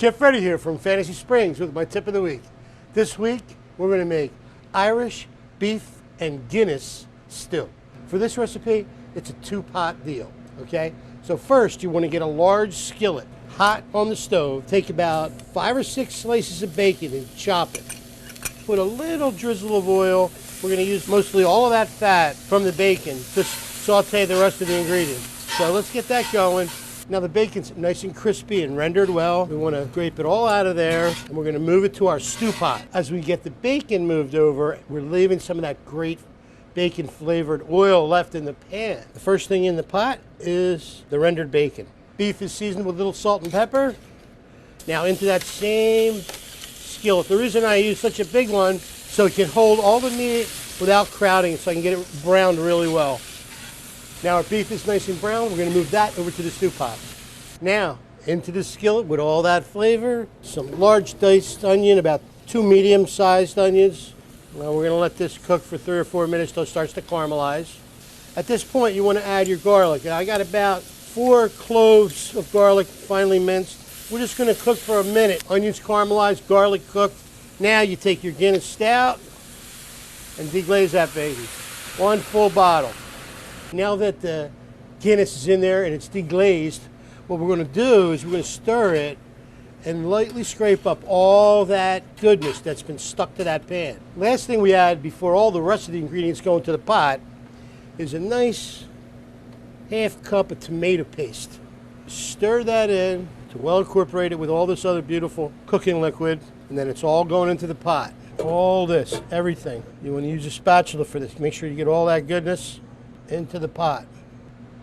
Chef Freddy here from Fantasy Springs with my tip of the week. This week, we're going to make Irish beef and Guinness stew. For this recipe, it's a two-pot deal, okay? So first, you want to get a large skillet hot on the stove. Take about 5 or 6 slices of bacon and chop it. Put a little drizzle of oil. We're going to use mostly all of that fat from the bacon. Just saute the rest of the ingredients. So let's get that going. Now the bacon's nice and crispy and rendered well. We want to scrape it all out of there, and we're going to move it to our stew pot. As we get the bacon moved over, we're leaving some of that great bacon flavored oil left in the pan. The first thing in the pot is the rendered bacon. Beef is seasoned with a little salt and pepper. Now into that same skillet. The reason I use such a big one, so it can hold all the meat without crowding, so I can get it browned really well. Now our beef is nice and brown. We're going to move that over to the stew pot. Now into the skillet with all that flavor, some large diced onion, about 2 medium-sized onions. Now we're going to let this cook for 3 or 4 minutes till it starts to caramelize. At this point, you want to add your garlic. I got about 4 cloves of garlic finely minced. We're just going to cook for a minute. Onions caramelized, garlic cooked. Now you take your Guinness Stout and deglaze that baby. 1 full bottle. Now that the Guinness is in there and it's deglazed, what we're going to do is we're going to stir it and lightly scrape up all that goodness that's been stuck to that pan. Last thing we add before all the rest of the ingredients go into the pot is a nice half cup of tomato paste. Stir that in to well incorporate it with all this other beautiful cooking liquid, and then it's all going into the pot. All this, everything. You want to use a spatula for this. Make sure you get all that goodness into the pot.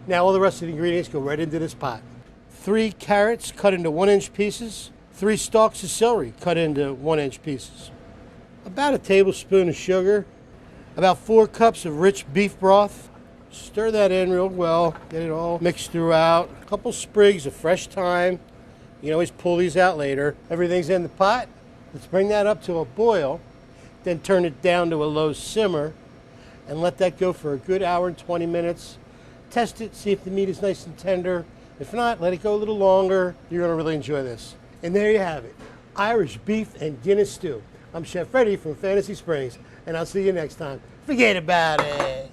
Now all the rest of the ingredients go right into this pot. 3 carrots cut into 1-inch pieces. 3 stalks of celery cut into 1-inch pieces. About a tablespoon of sugar. About 4 cups of rich beef broth. Stir that in real well. Get it all mixed throughout. A couple sprigs of fresh thyme. You can always pull these out later. Everything's in the pot. Let's bring that up to a boil. Then turn it down to a low simmer and let that go for a good hour and 20 minutes. Test it, see if the meat is nice and tender. If not, let it go a little longer. You're going to really enjoy this. And there you have it, Irish beef and Guinness stew. I'm Chef Freddy from Fantasy Springs, and I'll see you next time. Forget about it.